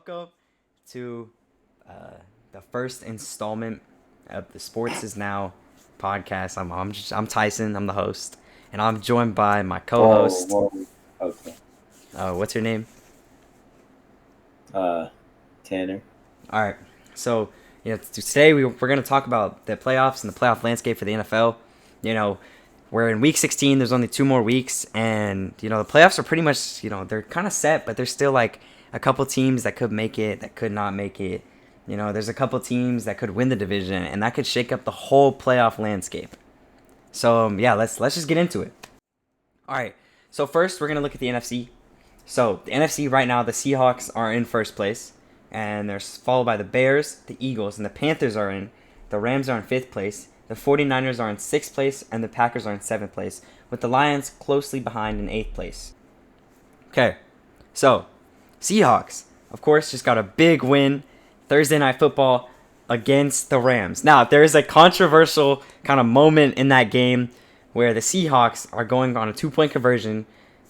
Welcome to uh, the first installment of the Sports Is Now podcast. I'm Tyson. I'm the host, and I'm joined by my Whoa, co-host. whoa. Okay. What's your name? Uh, Tanner. All right. So today we're going to talk about the playoffs and the playoff landscape for the NFL. You know, we're in week 16. There's only 2 more weeks, and the playoffs are pretty much they're kind of set, but there's still like a couple teams that could make it, that could not make it. There's a couple teams that could win the division, and that could shake up the whole playoff landscape. So yeah, let's just get into it. All right. So first, we're gonna look at the NFC. So the NFC right now, the Seahawks are in first place, and they're followed by the Bears, the Eagles, and the Panthers are in. The Rams are in fifth place. The 49ers are in sixth place, and the Packers are in seventh place, with the Lions closely behind in eighth place. Okay, so Seahawks, of course, just got a big win Thursday Night Football against the Rams. Now, there is a controversial kind of moment in that game where the Seahawks are going on a 2-point conversion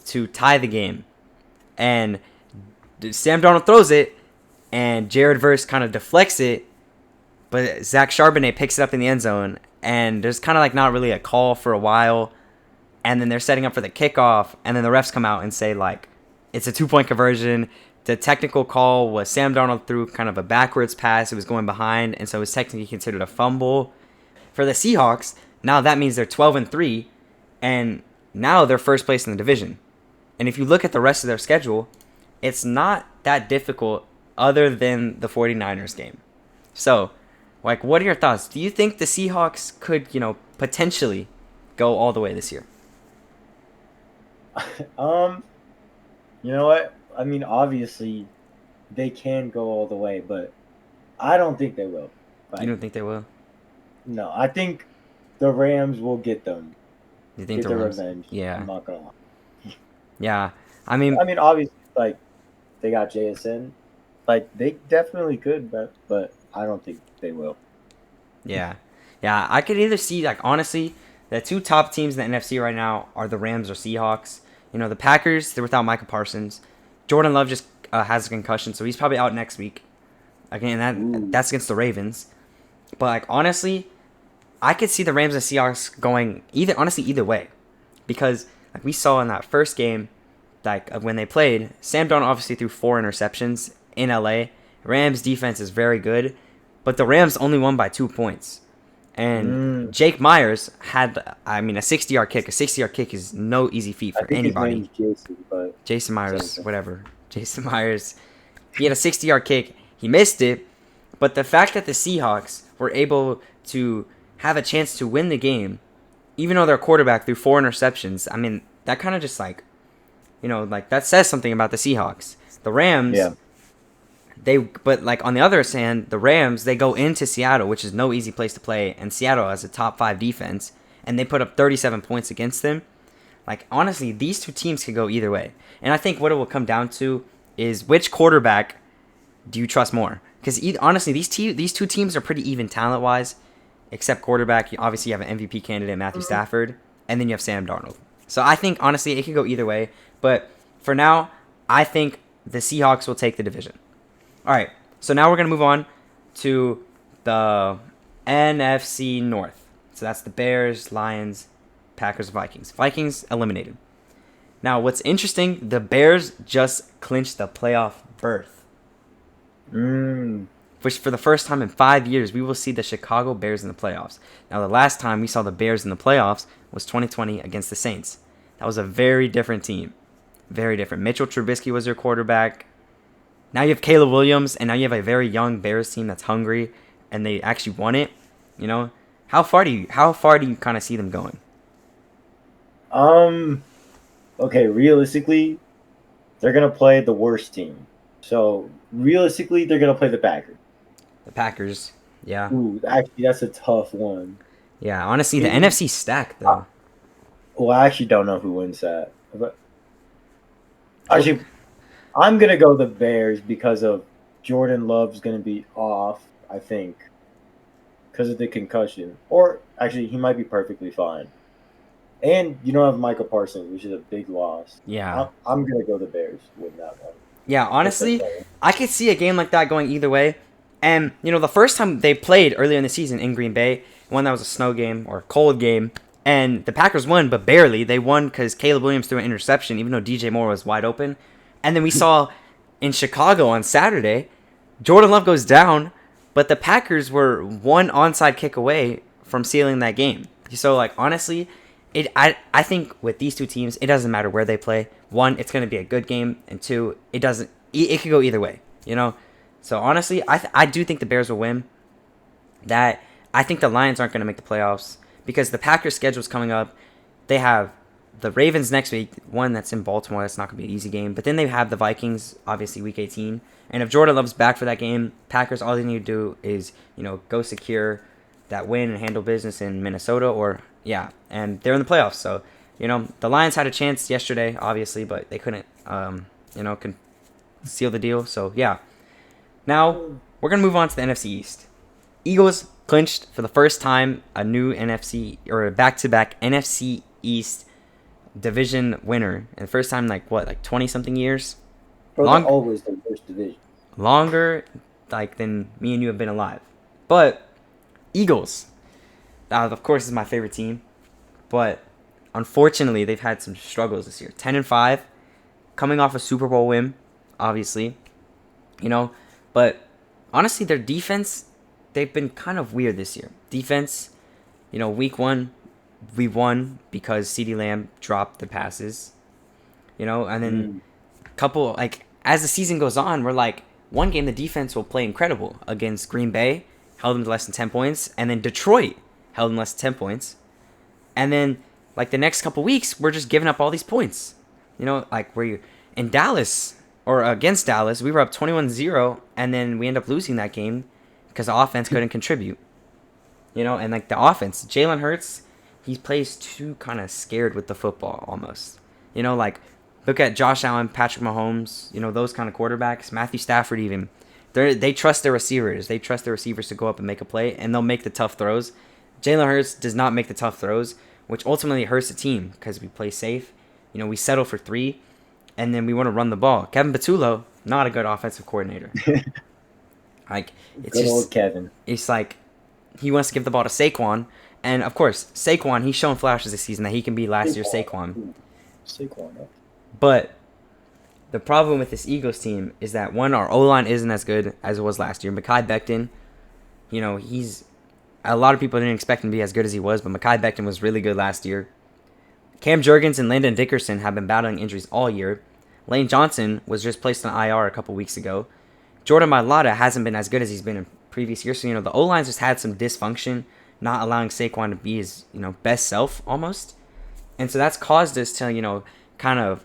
to tie the game. And Sam Darnold throws it, and Jared Verse kind of deflects it, but Zach Charbonnet picks it up in the end zone, and there's kind of like not really a call for a while, and then they're setting up for the kickoff, and then the refs come out and say like it's a 2-point conversion. The technical call was Sam Darnold threw kind of a backwards pass. It was going behind, and so it was technically considered a fumble. For the Seahawks, now that means they're 12-3, and now they're first place in the division. And if you look at the rest of their schedule, it's not that difficult other than the 49ers game. So, like, what are your thoughts? Do you think the Seahawks could, potentially go all the way this year? um, you know what? I mean, obviously, they can go all the way, but I don't think they will. You Like, don't think they will? no, I think the Rams will get them, You think get the their Rams? revenge. I'm Yeah. not gonna lie. Yeah. I mean, I mean, obviously, like they got JSN, like they definitely could, but I don't think they will. yeah. Yeah, I could either see, like, honestly, the two top teams in the NFC right now are the Rams or Seahawks. The Packers, they're without Micah Parsons. Jordan Love just has a concussion, so he's probably out next week. Again, Ooh, that's against the Ravens. But, like, honestly, I could see the Rams and Seahawks going either way. Because, like, we saw in that first game, like, when they played, Sam Darnold obviously threw 4 interceptions in LA. Rams defense is very good, but the Rams only won by 2 points. And mm, Jake Myers had, I mean, a 60-yard kick. A 60-yard kick is no easy feat I for think his anybody. name's Jason, but Jason same Myers, thing. whatever. Jason Myers, he had a 60-yard kick. He missed it, but the fact that the Seahawks were able to have a chance to win the game, even though their quarterback threw 4 interceptions, I mean, that kind of just like that says something about the Seahawks. The Rams, Yeah. but like on the other hand, the Rams, they go into Seattle, which is no easy place to play, and Seattle has a top 5 defense, and they put up 37 points against them. Like, honestly, these two teams could go either way. And I think what it will come down to is which quarterback do you trust more? Because honestly, these two teams are pretty even talent wise, except quarterback. Obviously, you have an MVP candidate, Matthew Stafford, and then you have Sam Darnold. So I think honestly, it could go either way. But for now, I think the Seahawks will take the division. All right. So now we're gonna move on to the NFC North. So that's the Bears, Lions, Packers, Vikings. Vikings eliminated. Now, what's interesting, the Bears just clinched the playoff berth, Mm, which for the first time in 5 years, we will see the Chicago Bears in the playoffs. Now, the last time we saw the Bears in the playoffs was 2020 against the Saints. That was a very different team. Very different. Mitchell Trubisky was your quarterback. Now you have Caleb Williams, and now you have a very young Bears team that's hungry, and they actually won it. You know, how far do you kind of see them going? um. Okay. Realistically, they're gonna play the worst team. So realistically, they're gonna play the Packers. The Packers. Yeah. Ooh, actually, that's a tough one. Yeah, honestly, the Maybe. NFC stacked I, though. well, I actually don't know who wins that. But actually, I'm gonna go the Bears because of Jordan Love's gonna be off. I think because of the concussion, or actually, he might be perfectly fine. And you don't have Michael Parsons, which is a big loss. Yeah, I'm gonna go the Bears with that one. Yeah, if they're honestly, playing. I could see a game like that going either way. And the first time they played earlier in the season in Green Bay, one that was a snow game or a cold game, and the Packers won, but barely. They won because Caleb Williams threw an interception, even though DJ Moore was wide open. And then we saw in Chicago on Saturday, Jordan Love goes down, but the Packers were one onside kick away from sealing that game. So, like, honestly, I think with these two teams, it doesn't matter where they play. One, it's going to be a good game, and two, it could go either way, So, honestly, I do think the Bears will win. That I think the Lions aren't going to make the playoffs because the Packers' schedule is coming up. They have the Ravens next week, one that's in Baltimore. That's not going to be an easy game. But then they have the Vikings, obviously, week 18. And if Jordan Love's back for that game, Packers, all they need to do is, go secure that win and handle business in Minnesota and they're in the playoffs. So, the Lions had a chance yesterday, obviously, but they couldn't, seal the deal. So, yeah. Now, we're going to move on to the NFC East. Eagles clinched for the first time a new NFC or a back-to-back NFC East division winner. And the first time, like 20-something years? Bro, they're always the worst division. Longer, than me and you have been alive. But Eagles, of course, is my favorite team. But unfortunately, they've had some struggles this year. 10-5, coming off a Super Bowl win, obviously. But honestly, their defense, they've been kind of weird this year. Defense, week 1, we won because CeeDee Lamb dropped the passes. And then couple, as the season goes on, we're one game the defense will play incredible against Green Bay, held them to less than 10 points, and then Detroit held them less than 10 points. And then, the next couple weeks, we're just giving up all these points. We're in Dallas, or against Dallas, we were up 21-0, and then we end up losing that game because the offense couldn't contribute. And, the offense, Jalen Hurts, he plays too kind of scared with the football, almost. Look at Josh Allen, Patrick Mahomes, those kind of quarterbacks. Matthew Stafford even. They trust their receivers. They trust their receivers to go up and make a play, and they'll make the tough throws. Jalen Hurts does not make the tough throws, which ultimately hurts the team because we play safe. We settle for 3, and then we want to run the ball. Kevin Patullo, not a good offensive coordinator. It's Good just, old Kevin. It's he wants to give the ball to Saquon, and of course, Saquon, he's shown flashes this season that he can be last year's Saquon. Saquon. But the problem with this Eagles team is that, one, our O-line isn't as good as it was last year. Mekhi Becton, he's... A lot of people didn't expect him to be as good as he was, but Mekhi Becton was really good last year. Cam Jurgens and Landon Dickerson have been battling injuries all year. Lane Johnson was just placed on IR a couple weeks ago. Jordan Mailata hasn't been as good as he's been in previous years. So, the O-line's just had some dysfunction, not allowing Saquon to be his, best self almost. And so that's caused us to, kind of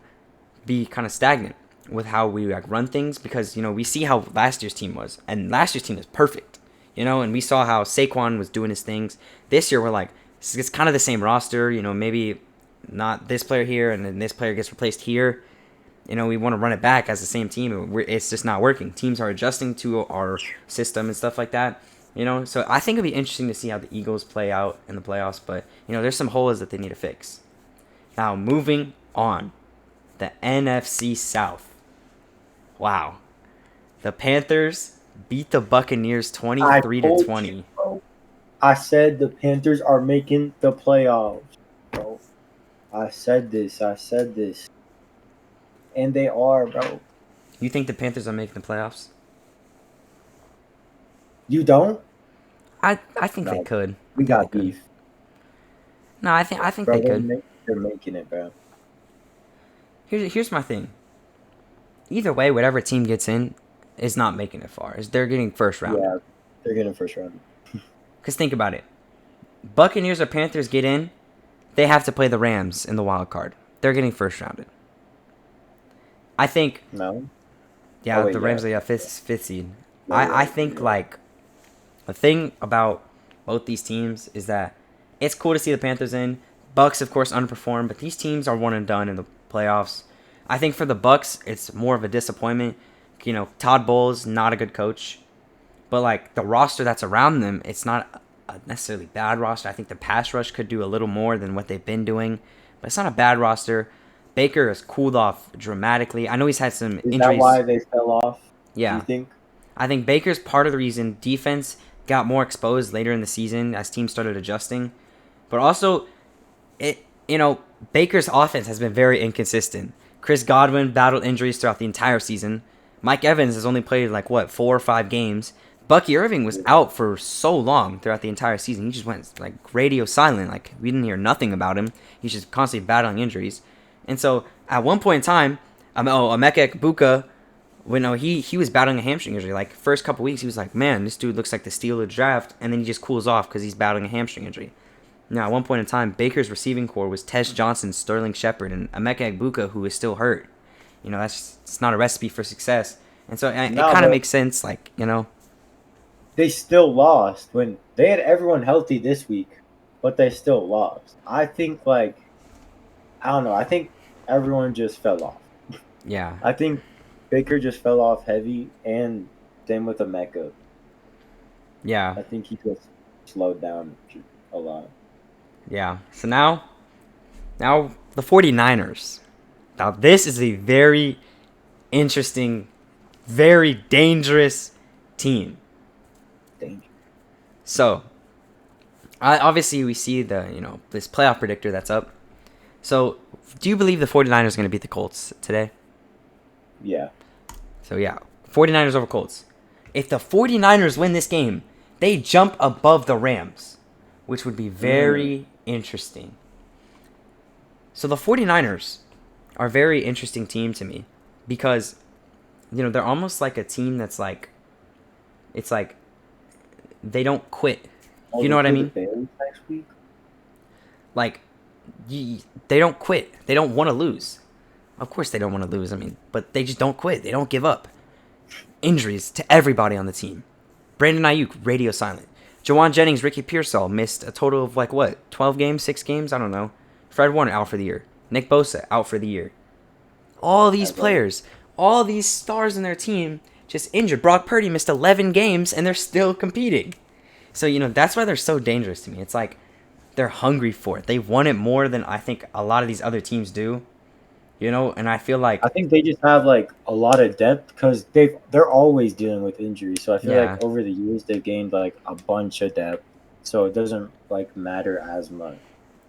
be kind of stagnant with how we run things because, we see how last year's team was. And last year's team is perfect, and we saw how Saquon was doing his things. This year we're it's kind of the same roster, maybe not this player here and then this player gets replaced here. We want to run it back as the same team. It's just not working. Teams are adjusting to our system and stuff like that. So I think it'll be interesting to see how the Eagles play out in the playoffs. But, there's some holes that they need to fix. Now, moving on. The NFC South. Wow. The Panthers beat the Buccaneers 23-20. I said the Panthers are making the playoffs, bro. I said this. And they are, bro. You think the Panthers are making the playoffs? You don't? I think they could. We got beef. No, I think Bro, they could. They're making it, bro. Here's my thing. Either way, whatever team gets in is not making it far. They're getting first round. Yeah, they're getting first round. Because think about it. Buccaneers or Panthers get in, they have to play the Rams in the wild card. They're getting first rounded. I think... No? Yeah, the Rams are fifth seed. I think, the thing about both these teams is that it's cool to see the Panthers in. Bucks, of course, underperformed, but these teams are one and done in the playoffs. I think for the Bucks, it's more of a disappointment. Todd Bowles, not a good coach. But, the roster that's around them, it's not a necessarily bad roster. I think the pass rush could do a little more than what they've been doing. But it's not a bad roster. Baker has cooled off dramatically. I know he's had some Is that injuries. why they fell off? Do Yeah, you think? I think Baker's part of the reason defense got more exposed later in the season as teams started adjusting. But also, Baker's offense has been very inconsistent. Chris Godwin battled injuries throughout the entire season. Mike Evans has only played 4 or 5 games. Bucky Irving was out for so long throughout the entire season. He just went radio silent. We didn't hear nothing about him. He's just constantly battling injuries. And so at one point in time, Emeka Egbuka, he was battling a hamstring injury. First couple weeks, he was like, man, this dude looks like the steal of the draft. And then he just cools off because he's battling a hamstring injury. Now, at one point in time, Baker's receiving core was Tej Johnson, Sterling Shepard, and Emeka Egbuka, who is still hurt. It's not a recipe for success. And so it kind of makes sense, They still lost when they had everyone healthy this week, but they still lost. I think, I don't know. I think everyone just fell off. Yeah. I think Baker just fell off heavy, and same with Emeka. Yeah. I think he just slowed down a lot. Yeah. So now the 49ers. Now this is a very interesting, very dangerous team. So, obviously we see this playoff predictor that's up. So, do you believe the 49ers are going to beat the Colts today? Yeah. So, yeah. 49ers over Colts. If the 49ers win this game, they jump above the Rams, which would be very interesting. So, the 49ers are a very interesting team to me because, they're almost like a team that's it's like they don't quit. You know what I mean? Next week? They don't quit. They don't want to lose. Of course they don't want to lose. But they just don't quit. They don't give up. Injuries to everybody on the team. Brandon Ayuk, radio silent. Jawan Jennings, Ricky Pearsall missed a total of 12 games, 6 games? I don't know. Fred Warner out for the year. Nick Bosa out for the year. All these players, all these stars in their team just injured. Brock Purdy missed 11 games and they're still competing. So, that's why they're so dangerous to me. It's they're hungry for it. They want it more than I think a lot of these other teams do. And I feel I think they just have a lot of depth because they're always dealing with injuries. So I feel like over the years they've gained a bunch of depth. So it doesn't matter as much.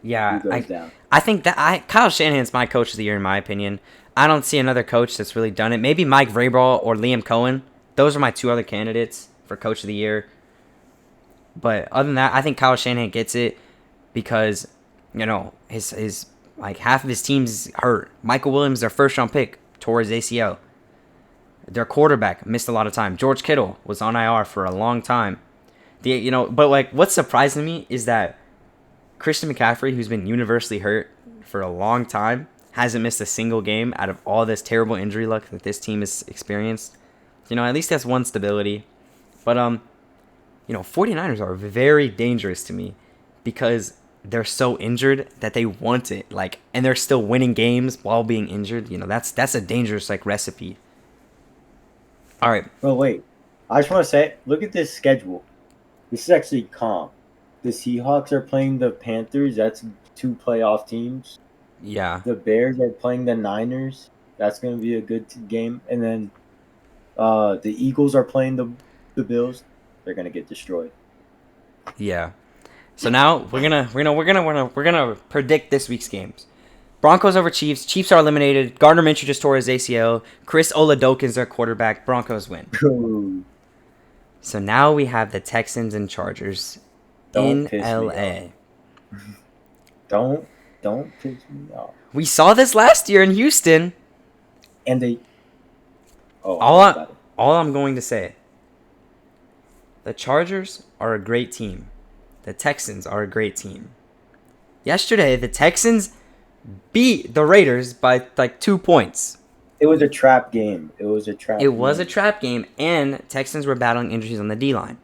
Yeah, I think that Kyle Shanahan's my coach of the year in my opinion. I don't see another coach that's really done it. Maybe Mike Vrabel or Liam Cohen. Those are my 2 other candidates for coach of the year. But other than that, I think Kyle Shanahan gets it because, his half of his team's hurt. Michael Williams, their first round pick, tore his ACL. Their quarterback missed a lot of time. George Kittle was on IR for a long time. But what's surprising me is that Christian McCaffrey, who's been universally hurt for a long time, hasn't missed a single game out of all this terrible injury luck that this team has experienced. At least that's one stability. But 49ers are very dangerous to me because they're so injured that they want it, and they're still winning games while being injured. That's a dangerous recipe. All right. Well, wait. I just want to say, look at this schedule. This is actually calm. The Seahawks are playing the Panthers. That's 2 playoff teams. Yeah. The Bears are playing the Niners. That's going to be a good game. And then the Eagles are playing the Bills. They're going to get destroyed. Yeah. So now we're gonna predict this week's games. Broncos over Chiefs. Chiefs are eliminated. Gardner Minshew just tore his ACL. Chris Oladokin's their quarterback. Broncos win. Ooh. So now we have the Texans and Chargers in LA. Don't piss me off. We saw this last year in Houston. And they. Oh, all I'm going to say. The Chargers are a great team. The Texans are a great team. Yesterday, the Texans beat the Raiders by 2 points. It was a trap game. It was a trap game, and Texans were battling injuries on the D-line.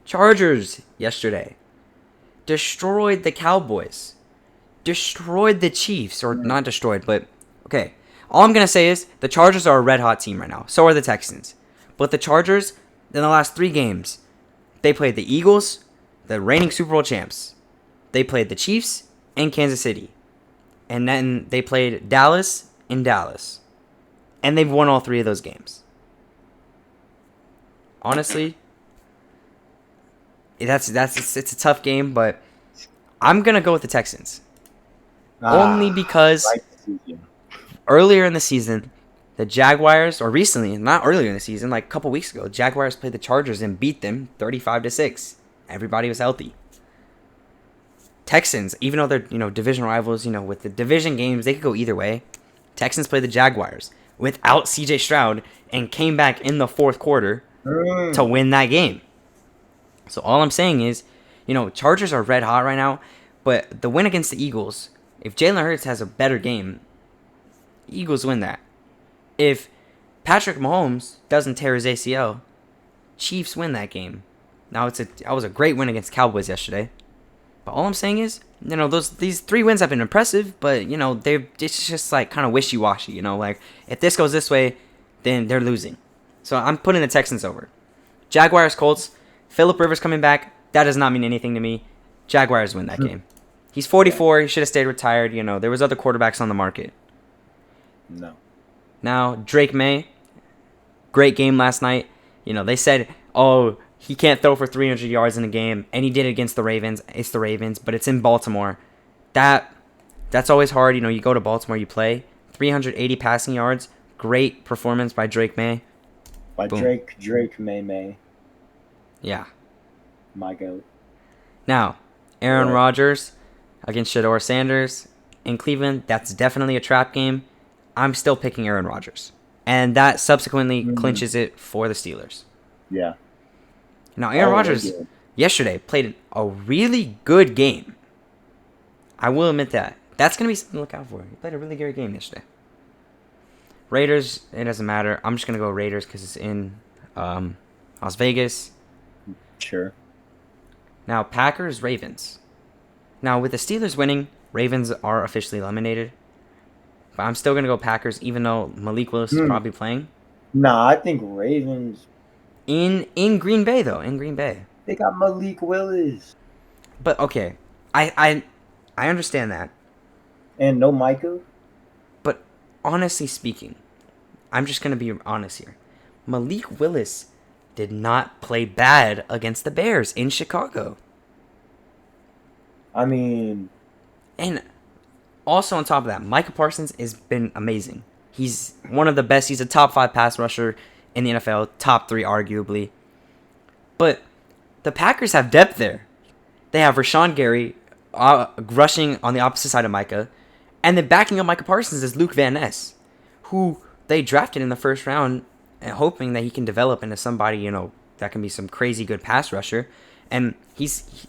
Chargers yesterday destroyed the Cowboys. Destroyed the Chiefs, or not destroyed, but okay. All I'm going to say is the Chargers are a red-hot team right now. So are the Texans. But the Chargers, in the last 3 games, they played the Eagles, the reigning Super Bowl champs. They played the Chiefs and Kansas City. and then they played Dallas in Dallas, and they've won all 3 of those games. Honestly, it's a tough game, but I'm gonna go with the Texans. Only because right decision. earlier in the season, the Jaguars, or recently, not earlier in the season, like a couple weeks ago, Jaguars played the Chargers and beat them 35-6. Everybody was healthy. Texans, even though they're division rivals, with the division games, they could go either way. Texans played the Jaguars without C.J. Stroud and came back in the fourth quarter to win that game. So all I'm saying is, Chargers are red hot right now, but the win against the Eagles, if Jalen Hurts has a better game, Eagles win that. If Patrick Mahomes doesn't tear his ACL, Chiefs win that game. Now that was a great win against Cowboys yesterday. But all I'm saying is, these 3 wins have been impressive, but it's just like kind of wishy-washy, like if this goes this way, then they're losing. So I'm putting the Texans over. Jaguars, Colts, Phillip Rivers coming back, that does not mean anything to me. Jaguars win that game. He's 44, he should have stayed retired, there was other quarterbacks on the market. No. Now, Drake May, great game last night. They said, oh, he can't throw for 300 yards in a game, and he did it against the Ravens. It's the Ravens, but it's in Baltimore. That's always hard. You go to Baltimore, you play. 380 passing yards. Great performance by Drake May. By Boom. Drake May. Yeah. My goat. Now, Aaron Rodgers against Shedeur Sanders in Cleveland. That's definitely a trap game. I'm still picking Aaron Rodgers. And that subsequently clinches it for the Steelers. Yeah. Now, Aaron Rodgers yesterday played a really good game. I will admit that. That's going to be something to look out for. He played a really good game yesterday. Raiders, it doesn't matter. I'm just going to go Raiders because it's in Las Vegas. Sure. Now, Packers, Ravens. Now, with the Steelers winning, Ravens are officially eliminated. But I'm still going to go Packers, even though Malik Willis is probably playing. Nah, I think Ravens. In Green Bay, though. In Green Bay. They got Malik Willis. But, okay. I understand that. And no Micah? But, honestly speaking, I'm just going to be honest here. Malik Willis did not play bad against the Bears in Chicago. I mean... And also on top of that, Micah Parsons has been amazing. He's one of the best. He's a top 5 pass rusher in the NFL. Top 3, arguably. But the Packers have depth there. They have Rashawn Gary rushing on the opposite side of Micah. And then backing up Micah Parsons is Luke Van Ness, who they drafted in the first round, and hoping that he can develop into somebody, that can be some crazy good pass rusher. And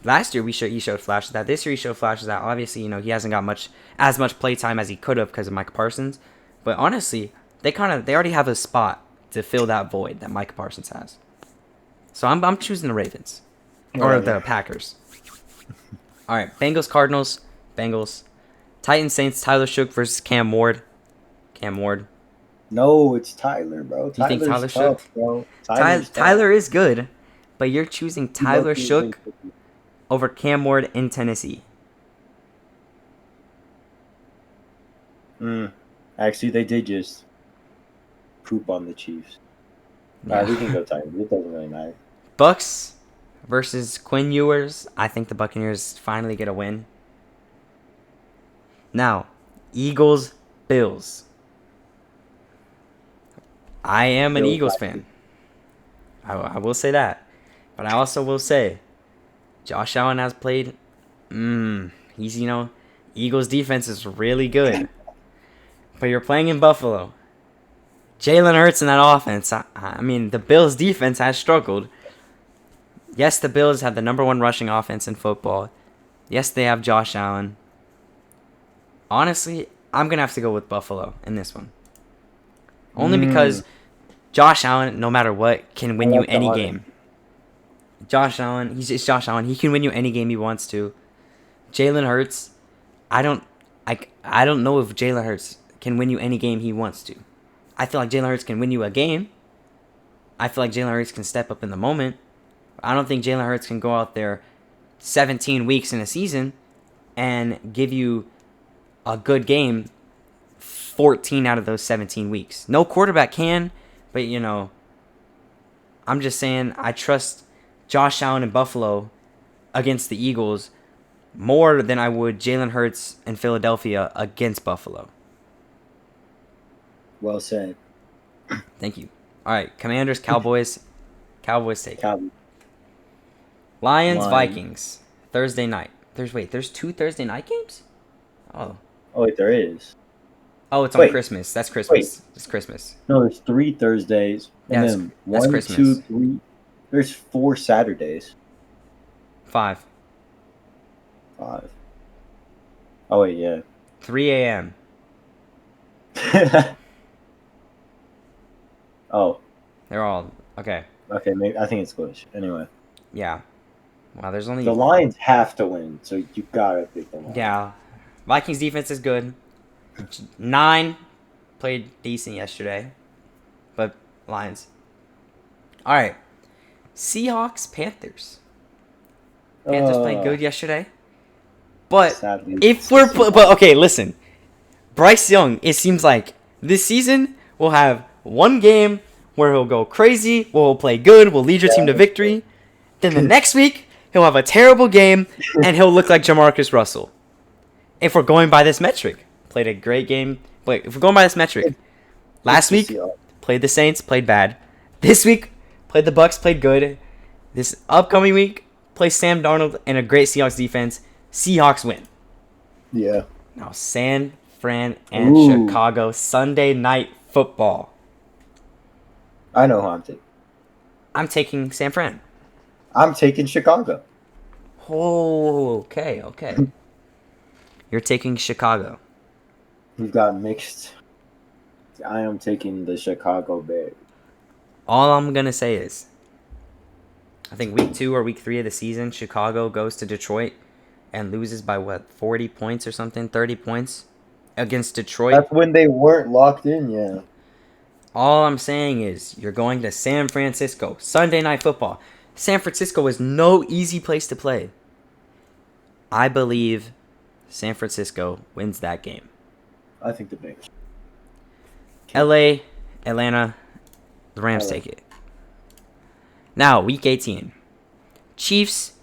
last year he showed flashes of that. This year he showed flashes of that. Obviously, he hasn't got as much play time as he could have because of Micah Parsons. But honestly, they already have a spot to fill that void that Micah Parsons has. So I'm choosing the Ravens or the Packers. All right, Bengals, Cardinals, Bengals, Titans, Saints, Tyler Shook versus Cam Ward. No, it's Tyler, bro. You think Tyler Shook? Bro. Tyler is good, but you're choosing Tyler Shook over Cam Ward in Tennessee. Actually, they did just poop on the Chiefs. Yeah. All right, we can go Titans. It doesn't really matter. Bucks versus Quinn Ewers. I think the Buccaneers finally get a win. Now, Eagles, Bills. I am an Eagles fan. I will say that. But I also will say, Josh Allen has played. He's, Eagles defense is really good. But you're playing in Buffalo. Jalen Hurts in that offense. I mean, the Bills defense has struggled. Yes, the Bills have the number 1 rushing offense in football. Yes, they have Josh Allen. Honestly, I'm going to have to go with Buffalo in this one. Only because Josh Allen, no matter what, can win you any game. Josh Allen, it's Josh Allen. He can win you any game he wants to. Jalen Hurts, I don't know if Jalen Hurts can win you any game he wants to. I feel like Jalen Hurts can win you a game. I feel like Jalen Hurts can step up in the moment. I don't think Jalen Hurts can go out there 17 weeks in a season and give you a good game 14 out of those 17 weeks. No quarterback can, but I'm just saying I trust Josh Allen in Buffalo against the Eagles more than I would Jalen Hurts in Philadelphia against Buffalo. Well said. Thank you. All right, Commanders, Cowboys. Cowboys take it. Cowboys. Lions, Vikings, Thursday night. There's 2 Thursday night games? Oh, wait, there is. it's on Christmas. That's Christmas. It's Christmas. No, there's 3 Thursdays. And then that's 1, Christmas. 2, 3. There's 4 Saturdays. 5. 5. Oh, wait, yeah. 3 a.m. Oh. They're all okay. Okay, maybe I think it's glitch. Anyway. Yeah. Wow, there's only... The Lions have to win, so you gotta pick the Lions. Yeah. Vikings defense is good. 9 played decent yesterday. But Lions. All right. Seahawks, Panthers. Panthers played good yesterday. But sadly, but okay, listen. Bryce Young, it seems like this season we'll have one game where he'll go crazy, we'll play good, we'll lead your team to victory. Then the next week, he'll have a terrible game, and he'll look like Jamarcus Russell. If we're going by this metric, played a great game. But if we're going by this metric, last week, played the Saints, played bad. This week, played the Bucks, played good. This upcoming week, play Sam Darnold and a great Seahawks defense. Seahawks win. Yeah. Now, San Fran and Chicago, Sunday Night Football. I know who I'm taking. I'm taking San Fran. I'm taking Chicago. Oh, okay. You're taking Chicago. We've got mixed. I am taking the Chicago Bears. All I'm going to say is, I think week 2 or week 3 of the season, Chicago goes to Detroit and loses by 40 points or something, 30 points against Detroit. That's when they weren't locked in, yeah. All I'm saying is you're going to San Francisco, Sunday Night Football. San Francisco is no easy place to play. I believe San Francisco wins that game. I think the Bears. LA, Atlanta, the Rams take it. Now, week 18. Chiefs.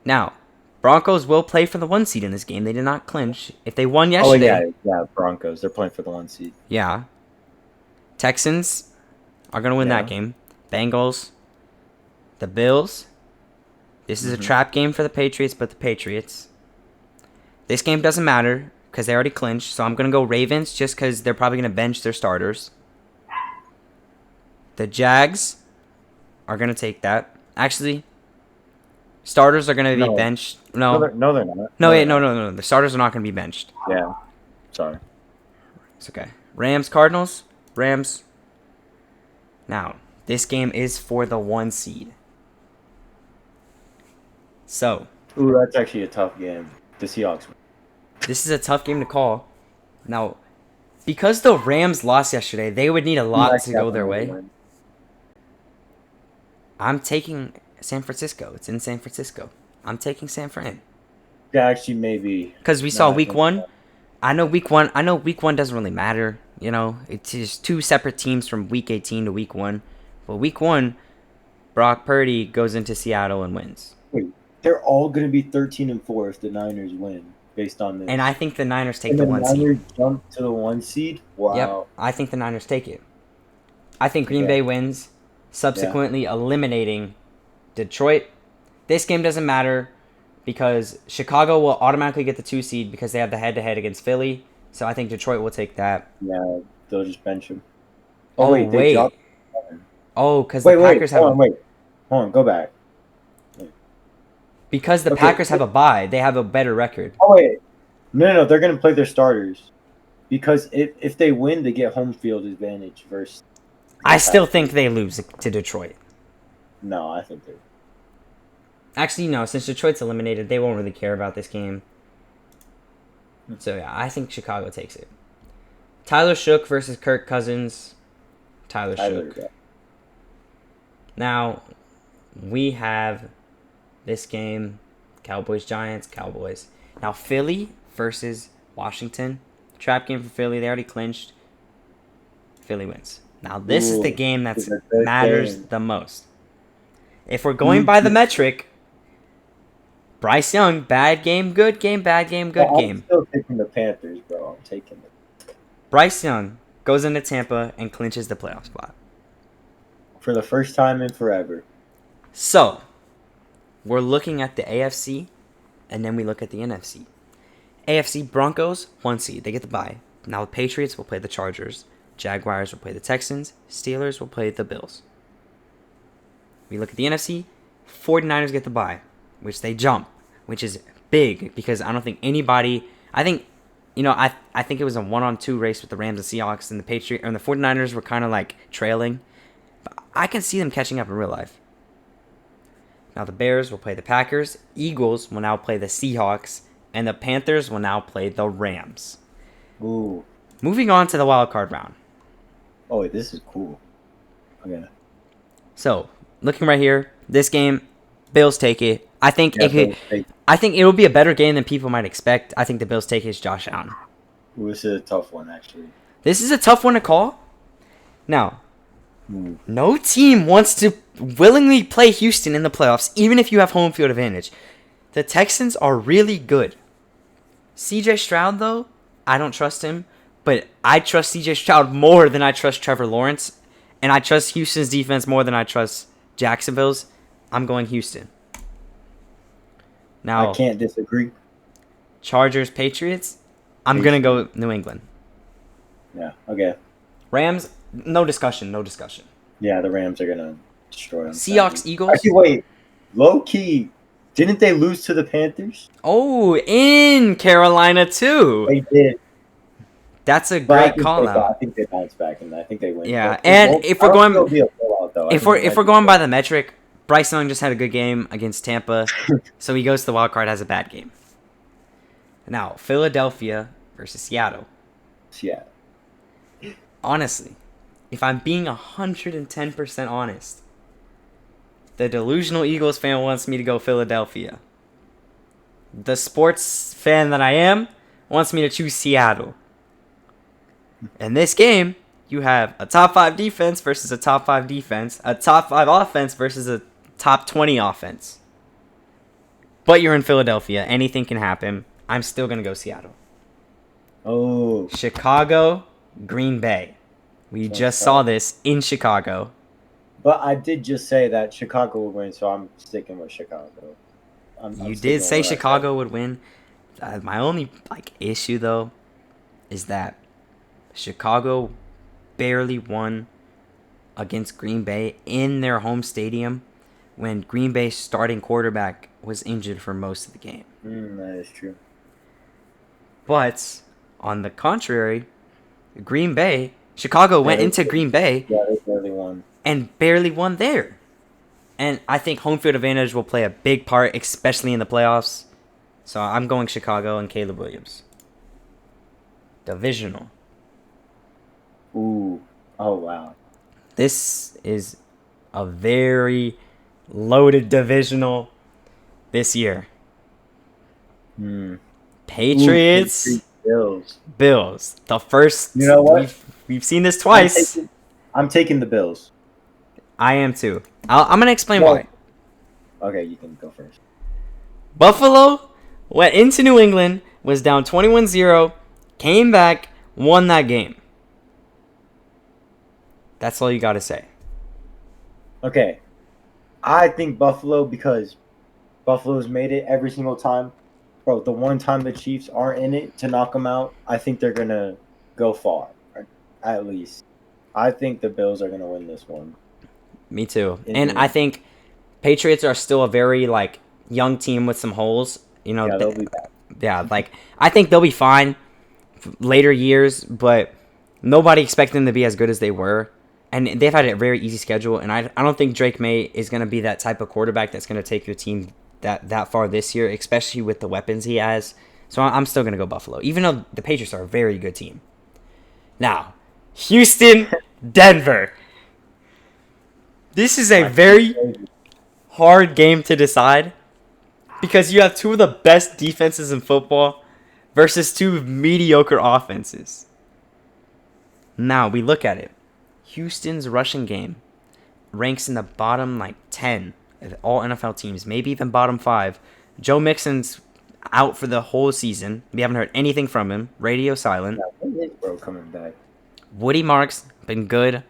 Now, Broncos will play for the 1 seed in this game. They did not clinch. If they won yesterday. Oh, yeah, Broncos. They're playing for the 1 seed. Yeah. Texans are going to win that game. Bengals. The Bills. This is a trap game for the Patriots, but the Patriots. This game doesn't matter because they already clinched, so I'm going to go Ravens just because they're probably going to bench their starters. The Jags are going to take that. Actually, starters are going to be benched. No, they're not. No. The starters are not going to be benched. Yeah. Sorry. It's okay. Rams, Cardinals. Rams. Now, this game is for the 1 seed. So. Ooh, that's actually a tough game. The Seahawks. This is a tough game to call. Now, because the Rams lost yesterday, they would need a lot to go their way. I'm taking San Francisco. It's in San Francisco. I'm taking San Fran. Yeah, actually, maybe. Because we saw week 1. I know week one doesn't really matter. It's just 2 separate teams from week 18 to week 1. But week 1, Brock Purdy goes into Seattle and wins. Wait, they're all going to be 13-4 if the Niners win, based on this. And I think the Niners take the 1 seed. The Niners jump to the 1 seed? Wow. Yep, I think the Niners take it. I think Green Bay wins, subsequently eliminating Detroit. This game doesn't matter because Chicago will automatically get the 2 seed because they have the head-to-head against Philly. So I think Detroit will take that. Yeah, they'll just bench him. Oh, wait. Because the Packers have... Hold on, go back. Because the Packers have a bye, they have a better record. Oh, wait. No, they're going to play their starters. Because if they win, they get home field advantage versus... I still think they lose to Detroit. No, I think they... Actually, no. Since Detroit's eliminated, they won't really care about this game. So, yeah, I think Chicago takes it. Tyler Shook versus Kirk Cousins. Tyler Shook. Yeah. Now, we have this game. Cowboys, Giants, Cowboys. Now, Philly versus Washington. Trap game for Philly. They already clinched. Philly wins. Now, this is the game that this is a good matters game. the most. If we're going by the metric, Bryce Young, bad game, good game, bad game, good I'm game. still taking the Panthers, bro. I'm taking it. Bryce Young goes into Tampa and clinches the playoff spot. For the first time in forever. So, we're looking at the AFC, and then we look at the NFC. AFC Broncos, 1 seed. They get the bye. Now the Patriots will play the Chargers. Jaguars will play the Texans. Steelers will play the Bills. We look at the NFC. 49ers get the bye, which they jump, which is big because I don't think anybody. I think, I think it was a 1-on-2 race with the Rams and Seahawks, and the 49ers were kind of like trailing. But I can see them catching up in real life. Now the Bears will play the Packers. Eagles will now play the Seahawks. And the Panthers will now play the Rams. Ooh. Moving on to the wild card round. Oh, wait, this is cool. Okay. So, looking right here, this game, Bills take it. I think Yeah, I think it will be a better game than people might expect. I think the Bills take it as Josh Allen. This is a tough one, actually. This is a tough one to call. Now, Ooh. no team wants to willingly play Houston in the playoffs, even if you have home field advantage. The Texans are really good. CJ Stroud, though, I don't trust him. But I trust CJ Stroud more than I trust Trevor Lawrence. And I trust Houston's defense more than I trust Jacksonville's. I'm going Houston. Now, I can't disagree. Chargers, Patriots. I'm going to go New England. Yeah, okay. Rams, no discussion. Yeah, the Rams are going to destroy them. Seahawks, Eagles. Actually, wait. Low-key, didn't they lose to the Panthers? Oh, in Carolina, too. They did. That's a But great call I out. think they bounced back, and I think they win. Yeah, But and if we're I don't going, think it'll be a blowout, though. if we're going by the metric, Bryce Young just had a good game against Tampa, so he goes to the wild card, has a bad game. Now, Philadelphia versus Seattle. Yeah. Honestly, if I'm being 110% honest, the delusional Eagles fan wants me to go Philadelphia. The sports fan that I am wants me to choose Seattle. In this game, you have a top 5 defense versus a top 5 defense, a top 5 offense versus a top 20 offense. But you're in Philadelphia. Anything can happen. I'm still going to go Seattle. Oh. Chicago, Green Bay. We just saw this in Chicago. But I did just say that Chicago will win, so I'm sticking with Chicago. You did say Chicago would win. My only issue, though, is that Chicago barely won against Green Bay in their home stadium when Green Bay's starting quarterback was injured for most of the game. That is true. But, on the contrary, Chicago went into Green Bay Yeah, they barely won. and barely won there. And I think home field advantage will play a big part, especially in the playoffs. So I'm going Chicago and Caleb Williams. Divisional. Ooh. Oh, wow. This is a very loaded divisional this year. Patriots, Ooh, Bills. The first. You know what? We've seen this twice. I'm taking the Bills. I am too. I'm going to explain why. Okay, you can go first. Buffalo went into New England, was down 21-0, came back, won that game. That's all you got to say. Okay. I think Buffalo, because Buffalo's made it every single time. Bro, the one time the Chiefs aren't in it to knock them out, I think they're going to go far, at least. I think the Bills are going to win this one. Me too. And I think Patriots are still a very, young team with some holes. Yeah, they'll be back. Yeah, I think they'll be fine later years, but nobody expected them to be as good as they were. And they've had a very easy schedule, and I don't think Drake May is going to be that type of quarterback that's going to take your team that far this year, especially with the weapons he has. So I'm still going to go Buffalo, even though the Patriots are a very good team. Now, Houston, Denver. This is a very hard game to decide because you have two of the best defenses in football versus two mediocre offenses. Now we look at it. Houston's rushing game ranks in the bottom 10 of all NFL teams, maybe even bottom 5. Joe Mixon's out for the whole season. We haven't heard anything from him. Radio silent. Yeah, when is bro coming back? Woody Marks been good.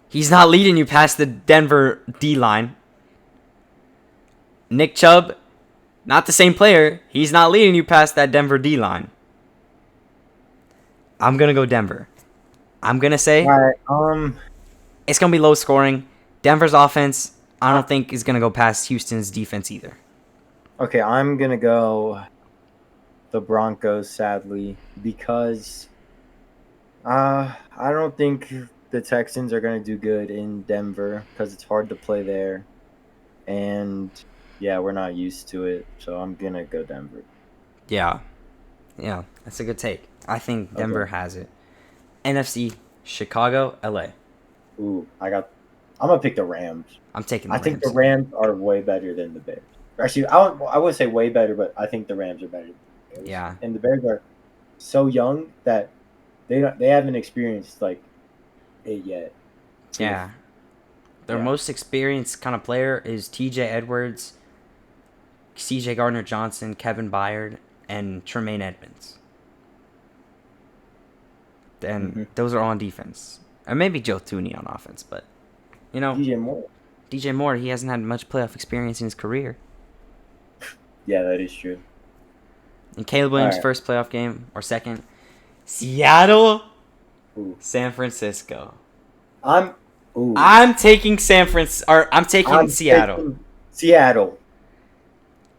He's not leading you past the Denver D-line. Nick Chubb, not the same player. He's not leading you past that Denver D-line. I'm going to go Denver. I'm going to say it's going to be low scoring. Denver's offense, I don't think is going to go past Houston's defense either. Okay, I'm going to go the Broncos, sadly, because I don't think the Texans are going to do good in Denver because it's hard to play there. And, yeah, we're not used to it, so I'm going to go Denver. Yeah, that's a good take. I think Denver has it. NFC, Chicago, LA. Ooh, I'm going to pick the Rams. I'm taking the Rams. I think the Rams are way better than the Bears. Actually, I wouldn't say way better, but I think the Rams are better than the Bears. Yeah. And the Bears are so young that they haven't experienced it yet. Yeah. Their most experienced kind of player is TJ Edwards, CJ Gardner-Johnson, Kevin Byard, and Tremaine Edmonds. And those are all on defense. Or maybe Joe Thuney on offense, but DJ Moore, he hasn't had much playoff experience in his career. Yeah, that is true. And Caleb Williams' first playoff game, or second. Seattle, San Francisco. I'm taking I'm taking Seattle. Seattle.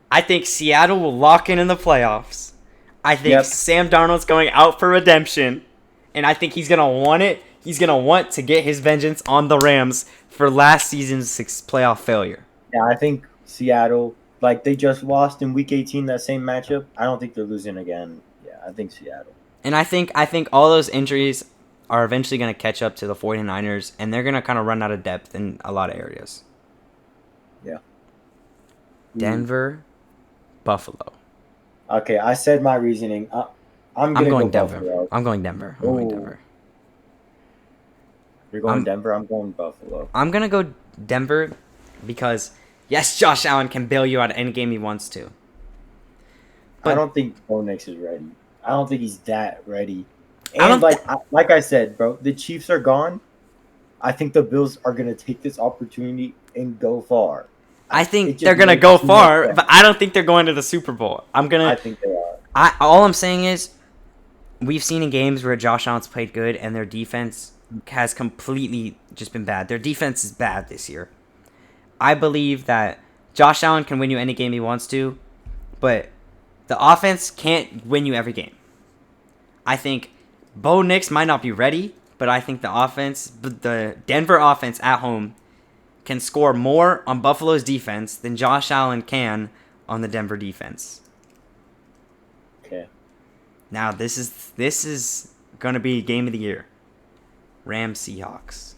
I think Seattle will lock in the playoffs. I think Sam Darnold's going out for redemption, and I think he's gonna want it. He's gonna want to get his vengeance on the Rams for last season's playoff failure. Yeah, I think Seattle. They just lost in Week 18, that same matchup. I don't think they're losing again. Yeah, I think Seattle. And I think all those injuries are eventually going to catch up to the 49ers, and they're going to kind of run out of depth in a lot of areas. Yeah. Denver, Buffalo. Okay, I said my reasoning. I'm going Denver. Buffalo. I'm going Denver. You're going Denver? I'm going Buffalo. I'm going to go Denver because... yes, Josh Allen can bail you out of any game he wants to. But I don't think Bo Nix is ready. I don't think he's that ready. And like I said, bro, the Chiefs are gone. I think the Bills are going to take this opportunity and go far. I think they're going to go far, but I don't think they're going to the Super Bowl. I think they are. All I'm saying is we've seen in games where Josh Allen's played good and their defense has completely just been bad. Their defense is bad this year. I believe that Josh Allen can win you any game he wants to, but the offense can't win you every game. I think Bo Nix might not be ready, but I think the Denver offense at home can score more on Buffalo's defense than Josh Allen can on the Denver defense. Okay. Now this is going to be game of the year. Rams Seahawks.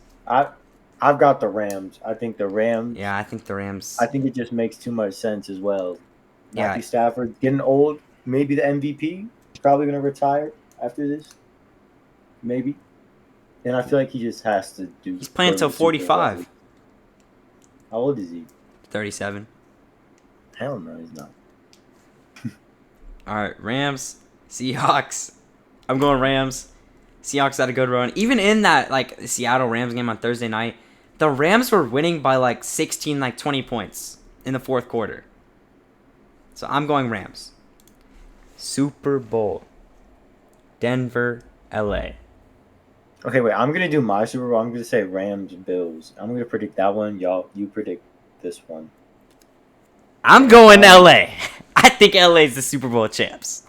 I've got the Rams. I think the Rams. Yeah, I think the Rams. I think it just makes too much sense as well. Yeah. Matthew Stafford getting old. Maybe the MVP. He's probably going to retire after this. Maybe. And I feel like he just has to do. He's playing until 45. How old is he? 37. Hell no, he's not. All right, Rams, Seahawks. I'm going Rams. Seahawks had a good run. Even in that Seattle Rams game on Thursday night, the Rams were winning by 16, 20 points in the fourth quarter. So I'm going Rams. Super Bowl. Denver, LA. Okay, wait. I'm gonna do my Super Bowl. I'm gonna say Rams, Bills. I'm gonna predict that one. You predict this one. I'm going LA. I think LA is the Super Bowl champs.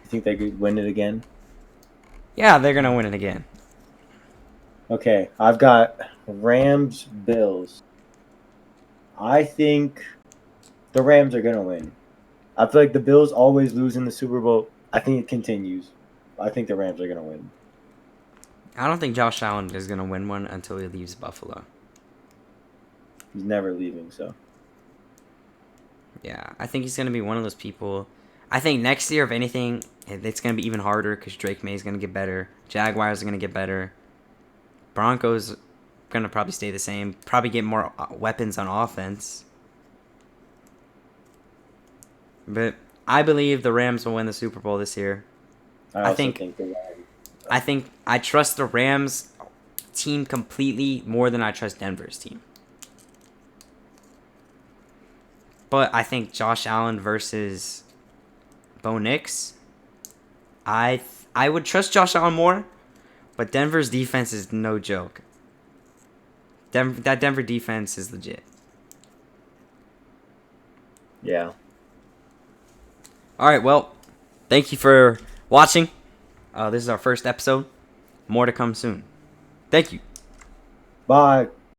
You think they could win it again? Yeah, they're gonna win it again. Okay, I've got Rams, Bills. I think the Rams are gonna win. I feel like the Bills always lose in the Super Bowl. I think it continues. I think the Rams are gonna win. I don't think Josh Allen is gonna win one until he leaves Buffalo. He's never leaving, so. Yeah, I think he's gonna be one of those people. I think next year, if anything, it's going to be even harder because Drake May is going to get better. Jaguars are going to get better. Broncos going to probably stay the same. Probably get more weapons on offense. But I believe the Rams will win the Super Bowl this year. I think the Rams. I think I trust the Rams team completely more than I trust Denver's team. But I think Josh Allen versus Bo Nix, I would trust Josh Allen more, but Denver's defense is no joke. That Denver defense is legit. Yeah. All right, well, thank you for watching. This is our first episode. More to come soon. Thank you. Bye.